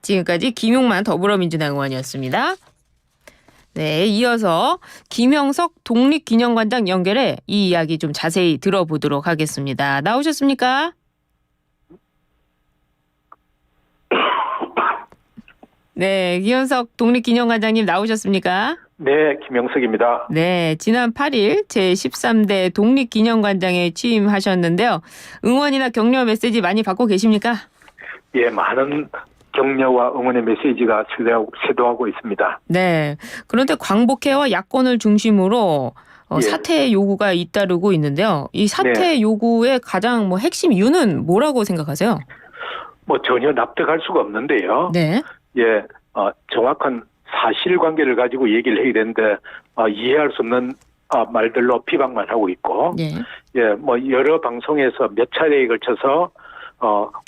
지금까지 김용만 더불어민주당 의원이었습니다. 네, 이어서 김형석 독립기념관장 연결해 이 이야기 좀 자세히 들어보도록 하겠습니다. 나오셨습니까? 네, 김형석 독립기념관장님 나오셨습니까? 네, 김영석입니다. 네, 지난 8일 제13대 독립기념관장에 취임하셨는데요. 응원이나 격려 메시지 많이 받고 계십니까? 예, 많은 격려와 응원의 메시지가 쇄도하고 있습니다. 네, 그런데 광복회와 야권을 중심으로 예. 사퇴 요구가 잇따르고 있는데요. 이 사퇴 네. 요구의 가장 핵심 이유는 뭐라고 생각하세요? 전혀 납득할 수가 없는데요. 네. 예, 정확한 사실관계를 가지고 얘기를 해야 되는데 이해할 수 없는 말들로 비방만 하고 있고, 네. 예, 여러 방송에서 몇 차례에 걸쳐서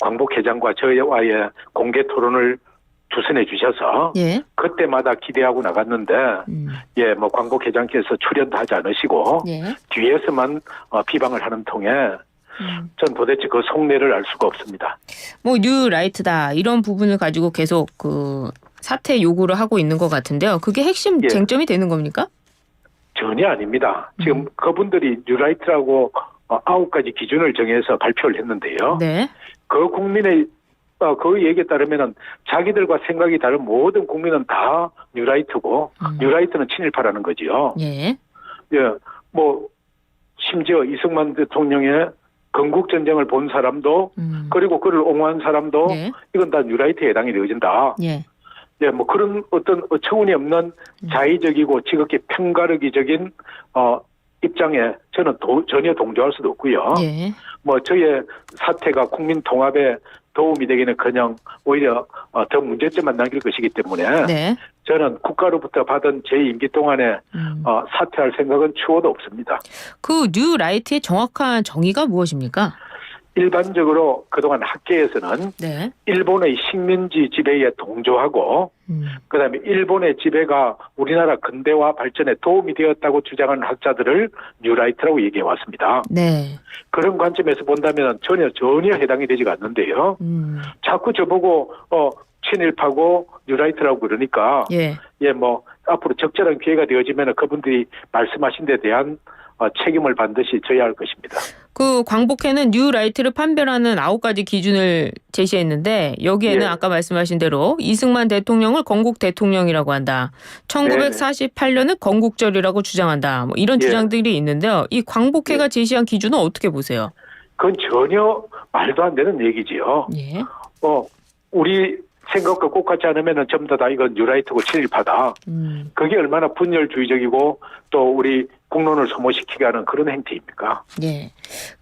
광복회장과 저와의 공개 토론을 주선해 주셔서 예. 그때마다 기대하고 나갔는데 예, 광복회장께서 출연도 하지 않으시고 예. 뒤에서만 비방을 하는 통에 전 도대체 그 속내를 알 수가 없습니다. 뉴 라이트다 이런 부분을 가지고 계속 그 사퇴 요구를 하고 있는 것 같은데요. 그게 핵심 예. 쟁점이 되는 겁니까? 전혀 아닙니다. 지금 그분들이 뉴라이트라고 9가지 기준을 정해서 발표를 했는데요. 네. 그 국민의 그 얘기에 따르면은 자기들과 생각이 다른 모든 국민은 다 뉴라이트고 뉴라이트는 친일파라는 거지요. 예. 예, 심지어 이승만 대통령의 건국전쟁을 본 사람도 그리고 그를 옹호한 사람도 네. 이건 다 뉴라이트에 해당이 되어진다. 예. 예, 그런 어떤 어처구니 없는 자의적이고 지극히 편가르기적인 입장에 저는 전혀 동조할 수도 없고요. 예. 저의 사태가 국민 통합에 도움이 되기는커녕 오히려 더 문제점만 남길 것이기 때문에 네. 저는 국가로부터 받은 제 임기 동안에 사퇴할 생각은 추호도 없습니다. 그 뉴 라이트의 정확한 정의가 무엇입니까? 일반적으로 그동안 학계에서는 네. 일본의 식민지 지배에 동조하고 그다음에 일본의 지배가 우리나라 근대화 발전에 도움이 되었다고 주장하는 학자들을 뉴라이트라고 얘기해 왔습니다. 네. 그런 관점에서 본다면 전혀 해당이 되지가 않는데요. 자꾸 저보고 친일파고 뉴라이트라고 그러니까 예. 앞으로 적절한 기회가 되어지면 그분들이 말씀하신 데 대한 책임을 반드시 져야 할 것입니다. 그 광복회는 뉴 라이트를 판별하는 9가지 기준을 제시했는데 여기에는 예. 아까 말씀하신 대로 이승만 대통령을 건국 대통령이라고 한다. 1948년은 건국절이라고 주장한다. 이런 예. 주장들이 있는데요. 이 광복회가 제시한 기준은 어떻게 보세요? 그건 전혀 말도 안 되는 얘기지요. 예. 우리 생각과 똑같지 않으면 전부 다 이건 뉴라이트고 친일파다. 그게 얼마나 분열주의적이고 또 우리 국론을 소모시키게 하는 그런 행태입니까? 예.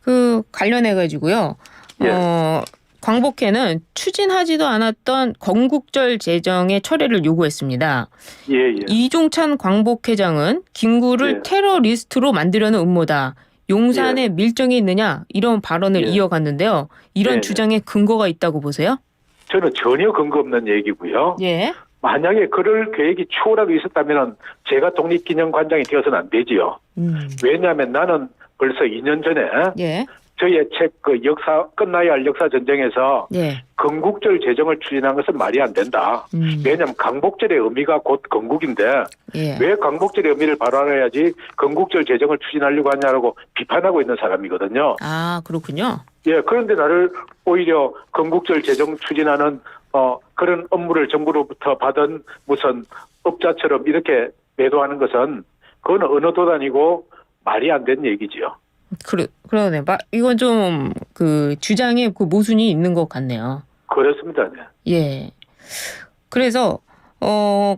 그 관련해가지고요. 예. 광복회는 추진하지도 않았던 건국절 제정의 철회를 요구했습니다. 예. 이종찬 광복회장은 김구를 예. 테러리스트로 만들려는 음모다. 용산에 밀정이 있느냐 이런 발언을 예. 이어갔는데요. 이런 예. 주장에 근거가 있다고 보세요? 저는 전혀 근거 없는 얘기고요. 예. 만약에 그럴 계획이 추후라도 있었다면 제가 독립기념관장이 되어서는 안 되지요. 왜냐하면 나는 벌써 2년 전에 예. 저의 책 역사 끝나야 할 역사 전쟁에서 예. 건국절 제정을 추진한 것은 말이 안 된다. 왜냐하면 광복절의 의미가 곧 건국인데 예. 왜 광복절의 의미를 바로 알아야지 건국절 제정을 추진하려고 하냐라고 비판하고 있는 사람이거든요. 아, 그렇군요. 예, 그런데 나를 오히려 건국절 제정 추진하는 그런 업무를 정부로부터 받은 무슨 업자처럼 이렇게 매도하는 것은 그건 어느 도단이고 말이 안 되는 얘기지요. 그러네. 이건 좀 그 주장에 그 모순이 있는 것 같네요. 그렇습니다. 네. 예. 그래서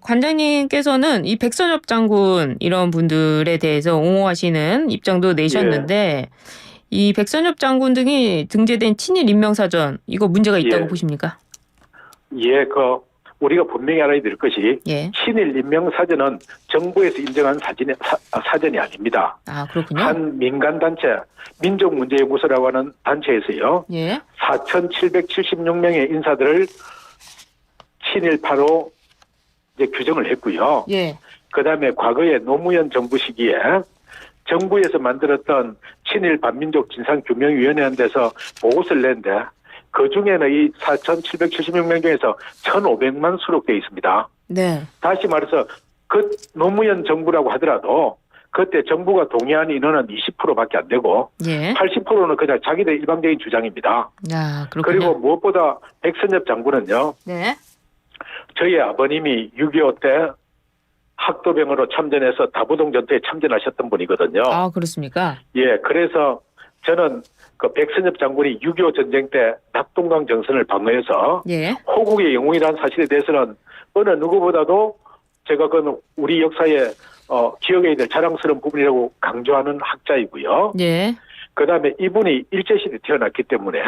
관장님께서는 이 백선엽 장군 이런 분들에 대해서 옹호하시는 입장도 내셨는데 이 백선엽 장군 등이 등재된 친일 인명사전 이거 문제가 있다고 보십니까? 예, 우리가 분명히 알아야 될 것이 예. 친일 인명사전은 정부에서 인정한 사전이 아닙니다. 아, 그렇군요. 한 민간단체 민족문제연구소라고 하는 단체에서요. 예. 4,776명의 인사들을 친일파로 이제 규정을 했고요. 예. 그다음에 과거에 노무현 정부 시기에 정부에서 만들었던 친일 반민족 진상규명위원회한 데서 보고서를 냈는데 그 중에는 이 4,776명 중에서 1,500만 수록되어 있습니다. 네. 다시 말해서 그 노무현 정부라고 하더라도 그때 정부가 동의한 인원은 20%밖에 안 되고 예. 80%는 그냥 자기들 일방적인 주장입니다. 아, 그렇군요. 그리고 무엇보다 백선엽 장군은요. 네. 저희 아버님이 6.25 때 학도병으로 참전해서 다부동 전투에 참전하셨던 분이거든요. 아, 그렇습니까? 예, 그래서 저는 그 백선엽 장군이 6.25 전쟁 때 낙동강 정선을 방어해서 예. 호국의 영웅이라는 사실에 대해서는 어느 누구보다도 제가 그건 우리 역사에 기억해야 될 자랑스러운 부분이라고 강조하는 학자이고요. 예. 그다음에 이분이 일제시대에 태어났기 때문에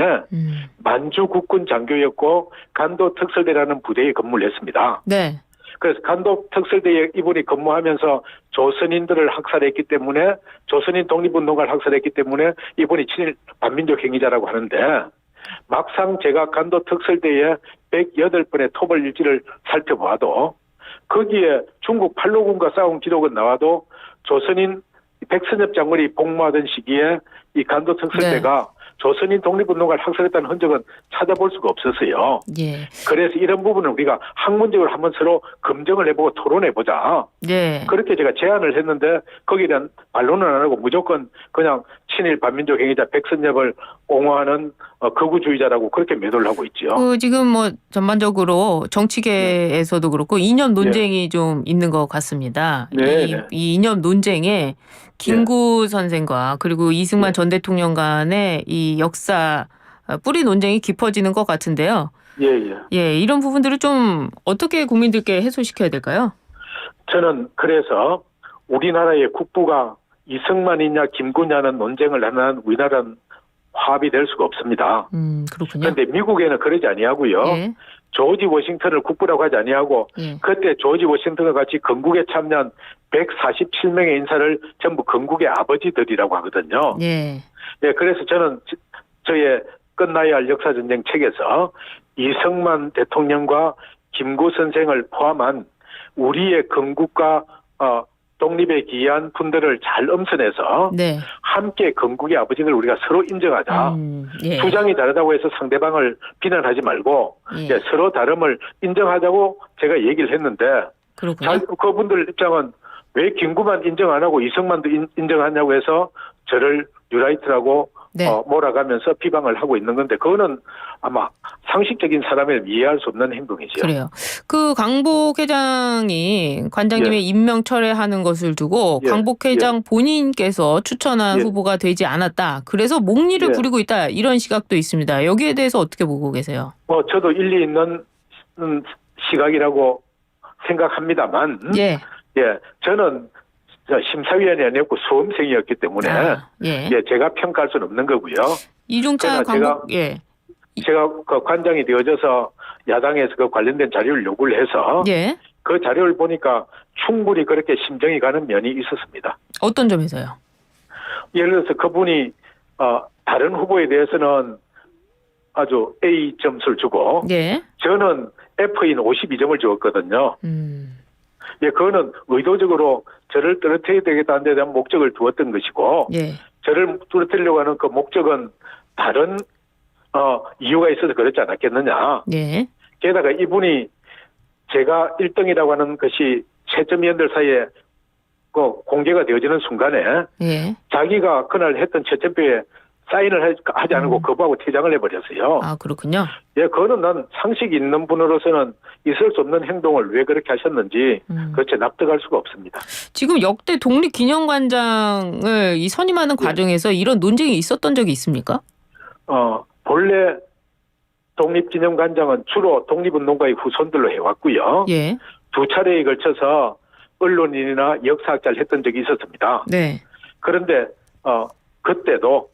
만주 국군 장교였고 간도 특설대라는 부대에 근무를 했습니다. 네. 그래서 간도 특설대에 이분이 근무하면서 조선인들을 학살했기 때문에 조선인 독립운동가를 학살했기 때문에 이분이 친일 반민족 행위자라고 하는데 막상 제가 간도 특설대에 108번의 토벌 일지를 살펴봐도 거기에 중국 팔로군과 싸운 기록은 나와도 조선인 백선엽 장군이 복무하던 시기에 이 간도 특설대가 조선인 독립운동가를 학살했다는 흔적은 찾아볼 수가 없었어요. 예. 그래서 이런 부분을 우리가 학문적으로 한번 서로 검증을 해보고 토론해보자. 네. 그렇게 제가 제안을 했는데 거기에 대한 반론은 안 하고 무조건 그냥 친일 반민족 행위자 백선엽을 옹호하는 극우주의자라고 그렇게 매도를 하고 있죠. 지금 뭐 전반적으로 정치계에서도 그렇고 이념 논쟁이 좀 있는 것 같습니다. 네. 이 이념 논쟁에 김구 선생과 그리고 이승만 전 대통령 간의 이 역사 뿌리 논쟁이 깊어지는 것 같은데요. 예, 이런 부분들을 좀 어떻게 국민들께 해소시켜야 될까요? 저는 그래서 우리나라의 국부가 이승만이냐 김구냐는 논쟁을 하면 우리나라는 화합이 될 수가 없습니다. 그렇군요. 그런데 미국에는 그러지 아니하고요. 예. 조지 워싱턴을 국부라고 하지 아니하고 예. 그때 조지 워싱턴과 같이 건국에 참여한 147명의 인사를 전부 건국의 아버지들이라고 하거든요. 예. 예, 그래서 저는 저의 끝나야 할 역사전쟁 책에서 이승만 대통령과 김구 선생을 포함한 우리의 건국과 독립에 기여한 분들을 잘 엄선해서 네. 함께 건국의 아버지를 우리가 서로 인정하자. 예. 주장이 다르다고 해서 상대방을 비난하지 말고 예. 서로 다름을 인정하자고 제가 얘기를 했는데 그렇군요. 그분들 입장은 왜 김구만 인정 안 하고 이승만도 인정하냐고 해서 저를 뉴라이트라고 네. 몰아가면서 비방을 하고 있는 건데 그거는 아마 상식적인 사람을 이해할 수 없는 행동이죠. 그래요. 그 강복 회장이 관장님의 임명 철회하는 것을 두고 강복 회장 본인께서 추천한 후보가 되지 않았다. 그래서 목리를 부리고 있다. 이런 시각도 있습니다. 여기에 대해서 어떻게 보고 계세요? 저도 일리 있는 시각이라고 생각합니다만 저는 심사위원이 아니었고 수험생이었기 때문에 제가 평가할 수는 없는 거고요. 이중차 강복 제가 그 관장이 되어져서 야당에서 그 관련된 자료를 요구를 해서 그 자료를 보니까 충분히 그렇게 심정이 가는 면이 있었습니다. 어떤 점에서요? 예를 들어서 그분이 다른 후보에 대해서는 아주 A 점수를 주고 저는 F인 52점을 주었거든요. 그거는 의도적으로 저를 떨어뜨려야 되겠다는 데 대한 목적을 두었던 것이고 저를 떨어뜨리려고 하는 그 목적은 다른 이유가 있어서 그렇지 않았겠느냐. 게다가 이분이 제가 1등이라고 하는 것이 채점위원들 사이에 공개가 되어지는 순간에 자기가 그날 했던 채점표에 사인을 하지 않고 거부하고 퇴장을 해버렸어요. 아, 그렇군요. 그거는 난 상식이 있는 분으로서는 있을 수 없는 행동을 왜 그렇게 하셨는지 그렇게 납득할 수가 없습니다. 지금 역대 독립기념관장을 선임하는 과정에서 이런 논쟁이 있었던 적이 있습니까? 본래 독립기념관장은 주로 독립운동가의 후손들로 해왔고요. 두 차례에 걸쳐서 언론인이나 역사학자를 했던 적이 있었습니다. 그런데 그때도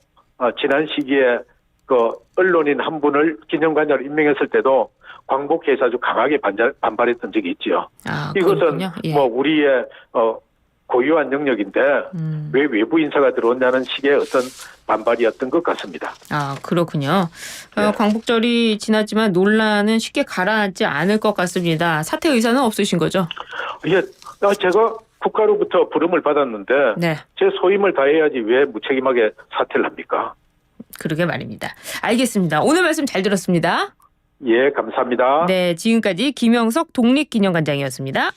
지난 시기에 그 언론인 한 분을 기념관장으로 임명했을 때도 광복회에서 아주 강하게 반발했던 적이 있죠. 이것은 뭐 우리의 고유한 영역인데 왜 외부 인사가 들어왔냐는 식의 어떤 반발이었던 것 같습니다. 아, 그렇군요. 광복절이 지났지만 논란은 쉽게 가라앉지 않을 것 같습니다. 사퇴 의사는 없으신 거죠? 제가 국가로부터 부름을 받았는데 제 소임을 다해야지 왜 무책임하게 사퇴를 합니까? 그러게 말입니다. 알겠습니다. 오늘 말씀 잘 들었습니다. 예, 감사합니다. 네, 지금까지 김영석 독립기념관장이었습니다.